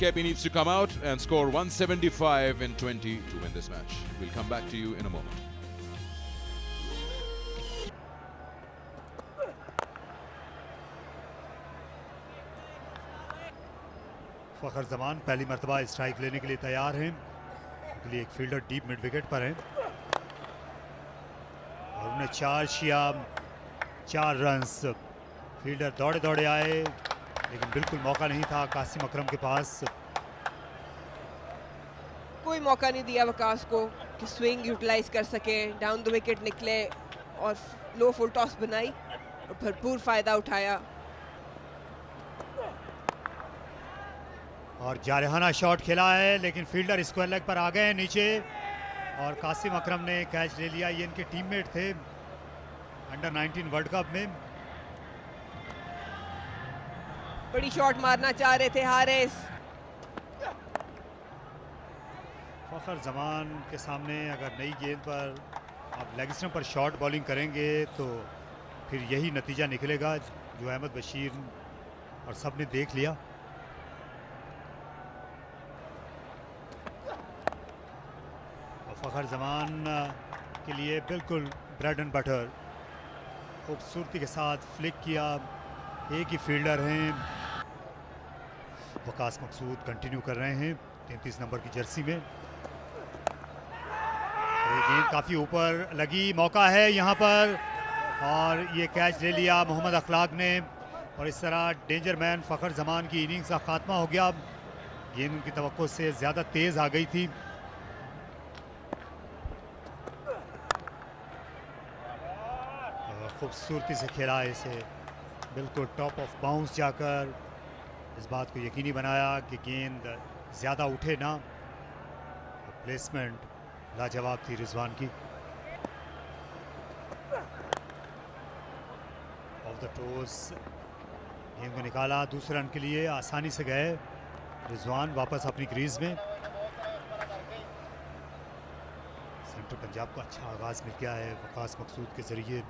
Kepi needs to come out and score 175 in 20 to win this match. We'll come back to you in a moment. फखर जमान पहली मर्तबा strike लेने के लिए तैयार हैं। उनके लिए एक फील्डर डीप मिड विकेट पर है और उन्हें 4 शियाम 4 रन्स। फील्डर दौड़े दौड़े आए लेकिन बिल्कुल मौका नहीं था कासिम अकरम के पास। कोई मौका नहीं दिया वकास को कि स्विंग यूटिलाइज कर सके, डाउन द विकेट निकले और लो फुल टॉस बनाई और भरपूर फायदा उठाया। और जारहाना शॉट खेला है लेकिन फील्डर स्क्वायर लेग पर आ गए नीचे और कासिम अकरम ने कैच ले लिया। ये इनके टीममेट थे अंडर 19 वर्ल्ड कप में। बड़ी शॉट मारना चाह रहे थे हारिस। फखर जमान के सामने अगर नई गेंद पर आप लेग स्टंप पर शॉर्ट बॉलिंग करेंगे तो फिर यही नतीजा निकलेगा जो अहमद बशीर और सब ने देख लिया। और फखर जमान के लिए बिल्कुल ब्रेड एंड बटर, खूबसूरती के साथ फ्लिक किया। एक ही फील्डर हैं, वकास मकसूद कंटिन्यू कर रहे हैं 33 नंबर की जर्सी में। ये गेंद काफ़ी ऊपर लगी, मौका है यहाँ पर और ये कैच ले लिया मोहम्मद अखलाक ने और इस तरह डेंजर मैन फखर जमान की इनिंग्स का खात्मा हो गया। गेंद उनकी तवक्को से ज़्यादा तेज़ आ गई थी। खूबसूरती से खेला इसे, बिल्कुल टॉप ऑफ बाउंस जाकर इस बात को यकीनी बनाया कि गेंद ज़्यादा उठे ना। प्लेसमेंट लाजवाब थी रिजवान की। ऑफ द टोस गेंद को निकाला, दूसरे रन के लिए आसानी से गए रिजवान वापस अपनी क्रीज में। सेंट्रल पंजाब को अच्छा आगाज मिल गया है वकास मकसूद के जरिए।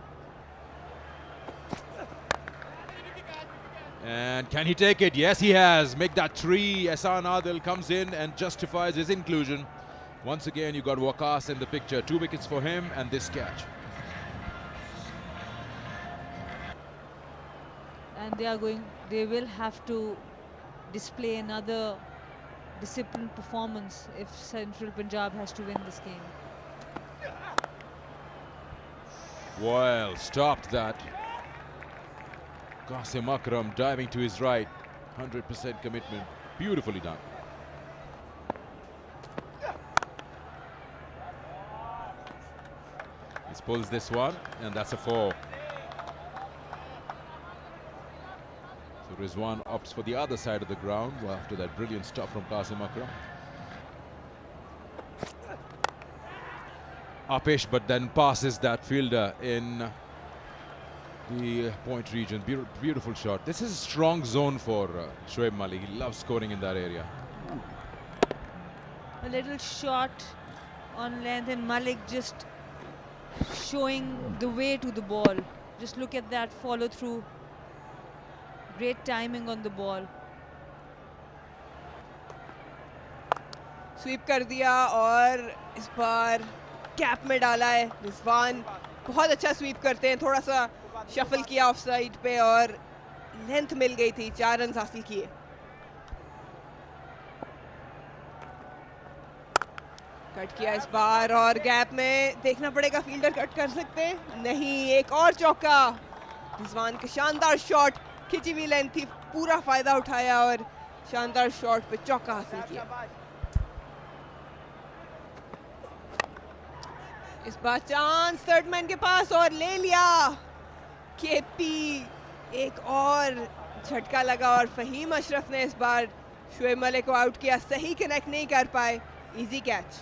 And can he take it? Yes, he has. Make that 3. Ehsan Adil comes in and justifies his inclusion. Once again, you got Waqas in the picture. 2 wickets for him and this catch. And they will have to display another disciplined performance if Central Punjab has to win this game. Well, stopped that. Qasim Akram diving to his right. 100% commitment. Beautifully done. He pulls this one and that's a 4. So Rizwan opts for the other side of the ground after that brilliant stop from Qasim Akram. Upish, but then passes that fielder in the point region. Beautiful shot. This is a strong zone for Shoaib Malik. He loves scoring in that area. A little shot on length and Malik just showing the way to the ball. Just look at that follow through. Great timing on the ball. Sweep कर दिया और इस बार cap में डाला है रिजवान। बहुत अच्छा SVEEP करते हैं। थोड़ा सा शफल किया ऑफ साइड पे और लेंथ मिल गई थी, 4 रन हासिल किए। कट किया इस बार और गैप में देखना पड़ेगा, फील्डर कट कर सकते नहीं। एक और चौका, रिजवान के शानदार शॉट, खिंची हुई लेंथ थी, पूरा फायदा उठाया और शानदार शॉट पे चौका हासिल किया। इस बार चांस थर्ड मैन के पास और ले लिया केपी। एक और झटका लगा और फहीम अशरफ ने इस बार शोएब मलिक को आउट किया। सही कनेक्ट नहीं कर पाए, इजी कैच।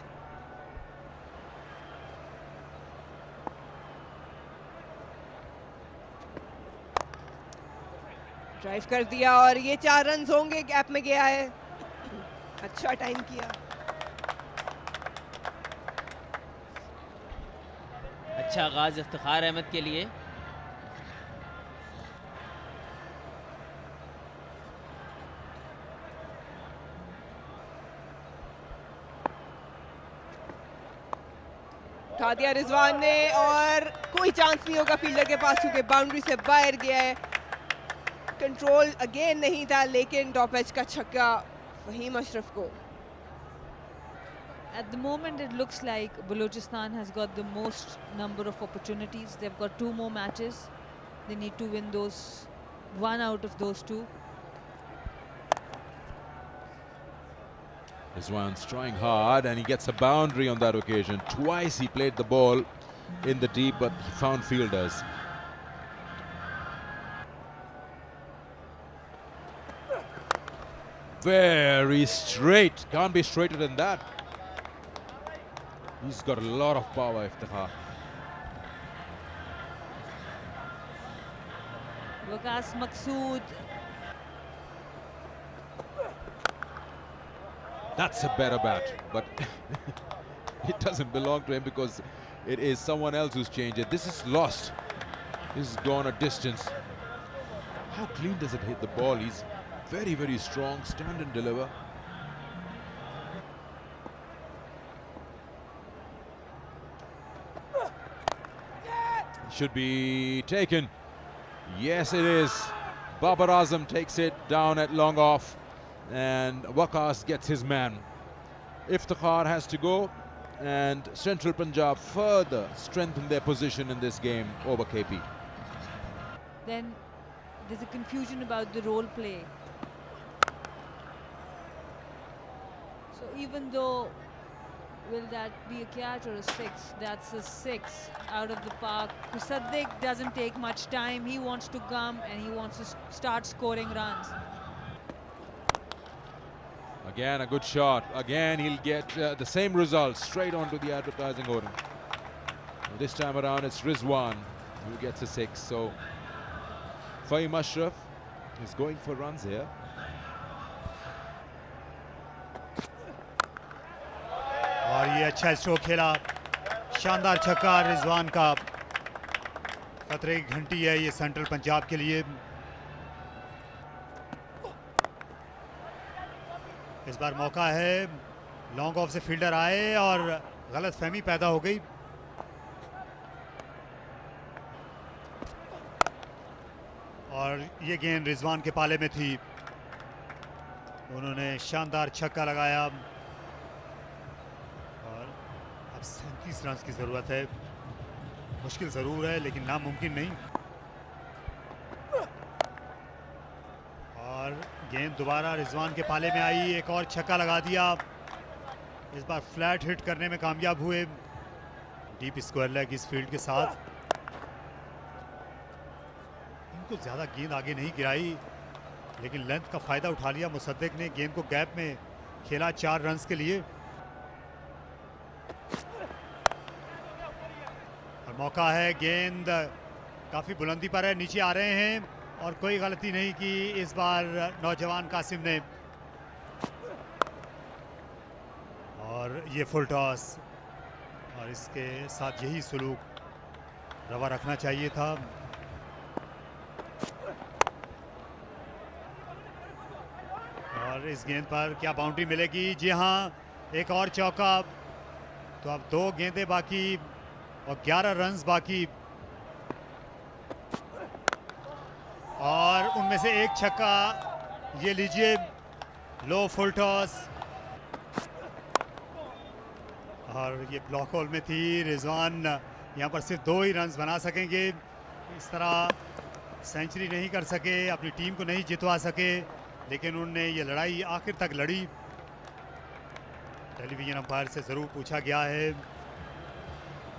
ड्राइव कर दिया और ये 4 रन होंगे, गैप में गया है। अच्छा टाइम किया। अच्छा आगाज इफ्तिखार अहमद के लिए। उठा दिया रिजवान ने और कोई चांस नहीं होगा फील्डर के पास क्योंकि बाउंड्री से बाहर गया है। कंट्रोल अगेन नहीं था लेकिन टॉप एज का छक्का फहीम अशरफ को। At the moment, it looks like Balochistan has got the most number of opportunities. They've got 2 more matches. They need to win one out of those 2. Rizwan's trying hard and he gets a boundary on that occasion. Twice he played the ball in the deep, but he found fielders. Very straight. Can't be straighter than that. He's got a lot of power, Iftikhar. Waqas Maqsood. That's a better bat, but it doesn't belong to him because it is someone else who's changed it. This is lost. This has gone a distance. How clean does it hit the ball? He's very, very strong. Stand and deliver. Should be taken. Yes, it is. Babar Azam takes it down at long off. And Waqas gets his man. Iftikhar has to go, and Central Punjab further strengthen their position in this game over KP. Then there's a confusion about the role play. So even though, will that be a catch or a 6? That's a 6 out of the park. Musaddiq doesn't take much time. He wants to come and he wants to start scoring runs. Again, a good shot. Again, he'll get the same result straight onto the advertising order. This time around, it's Rizwan who gets a 6. So, Fahim Ashraf is going for runs here. और ये अच्छा stroke खेला, शानदार छक्का रिजवान का। खतरे की घंटी है ये सेंट्रल पंजाब के लिए। इस बार मौका है, लॉन्ग ऑफ से फील्डर आए और गलत फहमी पैदा हो गई। और ये गेंद रिजवान के पाले में थी, उन्होंने शानदार छक्का लगाया। और अब 37 रन की ज़रूरत है, मुश्किल ज़रूर है लेकिन नामुमकिन नहीं। और गेंद दोबारा रिजवान के पाले में आई, एक और छक्का लगा दिया। इस बार फ्लैट हिट करने में कामयाब हुए, डीप स्क्वायर लेग इस फील्ड के साथ। इनको ज़्यादा गेंद आगे नहीं गिराई लेकिन लेंथ का फ़ायदा उठा लिया मुसद्दिक ने। गेंद को गैप में खेला 4 रन्स के लिए। और मौका है, गेंद काफ़ी बुलंदी पर है, नीचे आ रहे हैं और कोई गलती नहीं की इस बार नौजवान कासिम ने। और ये फुल टॉस, और इसके साथ यही सलूक रवा रखना चाहिए था। और इस गेंद पर क्या बाउंड्री मिलेगी? जी हाँ, एक और चौका। तो अब 2 गेंदें बाकी और 11 रन्स बाकी, और उनमें से एक छक्का। ये लीजिए, लो फुल टॉस, और ये ब्लॉक होल में थी। रिजवान यहाँ पर सिर्फ 2 ही रन्स बना सकेंगे, इस तरह सेंचुरी नहीं कर सके, अपनी टीम को नहीं जितवा सके, लेकिन उन्होंने ये लड़ाई आखिर तक लड़ी। टेलीविजन अंपायर से ज़रूर पूछा गया है